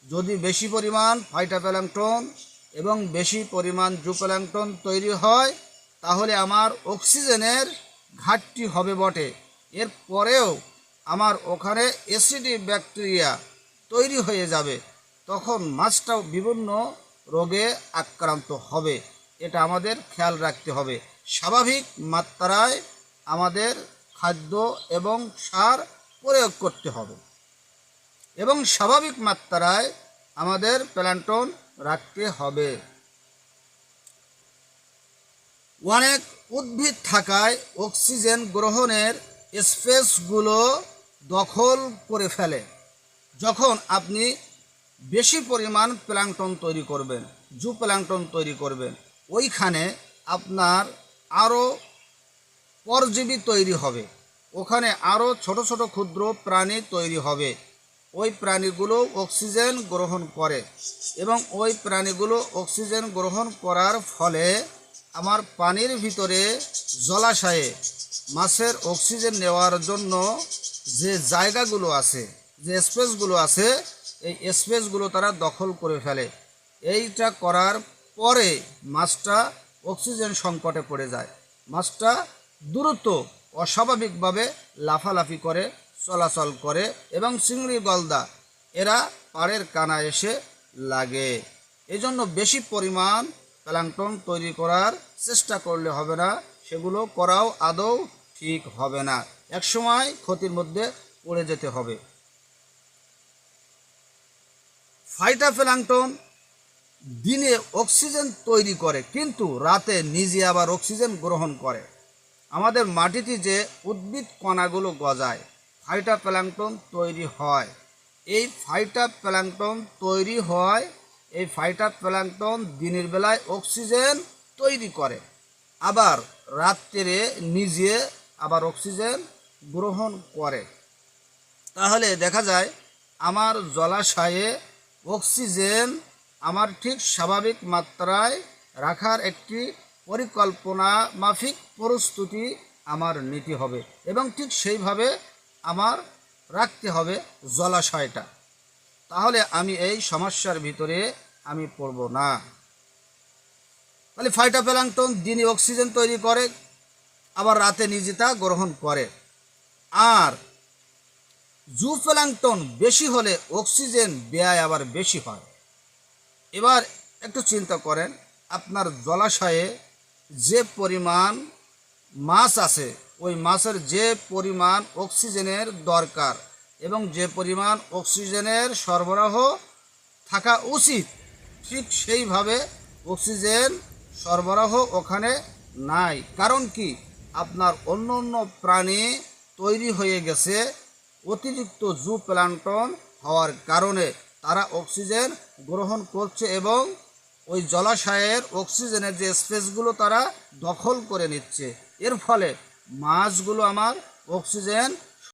যদি বেশি পরিমাণ ফাইটোপ্ল্যাঙ্কটন এবং বেশি পরিমাণ জুপ্ল্যাঙ্কটন তৈরি হয় তাহলে আমার অক্সিজেনের ঘাটতি হবে বটে, এর পরেও আমার ওখানে অ্যাসিডিক ব্যাকটেরিয়া তৈরি হয়ে যাবে, তখন মাছটাও বিভিন্ন রোগে আক্রান্ত হবে। এটা আমাদের খেয়াল রাখতে হবে। স্বাভাবিক মাত্রায় আমাদের খাদ্য এবং সার প্রয়োগ করতে হবে এবং স্বাভাবিক মাত্রায় আমাদের প্ল্যাঙ্কটন রাখতে হবে। অনেক উদ্ভিদ থাকায় অক্সিজেন গ্রহণের স্পেসগুলো দখল করে ফেলে। যখন আপনি বেশি পরিমাণ প্ল্যাঙ্কটন তৈরি করবেন, জুপ্ল্যাঙ্কটন তৈরি করবেন, ওইখানে আপনার আরও পরজীবী তৈরি হবে, ওখানে আরও ছোট ছোট ক্ষুদ্র প্রাণী তৈরি হবে। ওই প্রাণীগুলো অক্সিজেন গ্রহণ করে এবং ওই প্রাণীগুলো অক্সিজেন গ্রহণ করার ফলে আমার পানির ভিতরে জলাশয়ে মাছের অক্সিজেন নেওয়ার জন্য যে জায়গাগুলো আছে, যে স্পেসগুলো আছে, এই স্পেসগুলো তারা দখল করে ফেলে। এইটা করার পরে মাছটা অক্সিজেন সংকটে পড়ে যায়। মাছটা দ্রুত অস্বাভাবিকভাবে লাফালাফি করে, চলাচল করে এবং চিংড়ি গলদা এরা পাড়ের কানা এসে লাগে। এজন্য বেশি পরিমাণ প্ল্যাঙ্কটন তৈরি করার চেষ্টা করলে হবে না, সেগুলো করাও আদৌ ঠিক হবে না, একসময় ক্ষতির মধ্যে পড়ে যেতে হবে। ফাইটোপ্ল্যাঙ্কটন দিনে অক্সিজেন তৈরি করে কিন্তু রাতে নিজে আবার অক্সিজেন গ্রহণ করে। আমাদের মাটিতে যে উদ্ভিদ কণাগুলো গজায়, ফাইটোপ্ল্যাঙ্কটন তৈরি হয়। এই ফাইটোপ্ল্যাঙ্কটন তৈরি হয়, এই ফাইটোপ্ল্যাঙ্কটন দিনের বেলায় অক্সিজেন তৈরি করে, আবার রাত্রে নিজে আবার অক্সিজেন গ্রহণ করে। তাহলে দেখা যায় আমার জলাশয়ে অক্সিজেন আমার ঠিক স্বাভাবিক মাত্রায় রাখার একটি পরিকল্পনা মাফিক প্রস্তুতি আমার নিতে হবে এবং ঠিক সেইভাবে আমার রাখতে হবে জলাশয়টা। তাহলে আমি এই সমস্যার ভিতরে আমি পড়ব না। তাহলে ফাইটোপ্ল্যাঙ্কটন দিনে অক্সিজেন তৈরি করে, আবার রাতে নিজে তা গ্রহণ করে। আর জুপ্ল্যাঙ্কটন বেশি হলে অক্সিজেন ব্যয় আবার বেশি হয়। এবার একটু চিন্তা করেন, আপনার জলাশয়ে যে পরিমাণ মাছ আছে, ওই মাছের যে পরিমাণ অক্সিজেনের দরকার এবং যে পরিমাণ অক্সিজেনের সরবরাহ থাকা উচিত, ঠিক সেইভাবে অক্সিজেন সরবরাহ ওখানে নাই। কারণ কি, আপনার অন্য অন্য প্রাণী তৈরি হয়ে গেছে, অতিরিক্ত জুপ্ল্যাঙ্কটন হওয়ার কারণে তারা অক্সিজেন গ্রহণ করছে এবং ওই জলাশয়ের অক্সিজেনের যে স্পেসগুলো তারা দখল করে নিচ্ছে। এর ফলে মাছগুলো আমার অক্সিজেন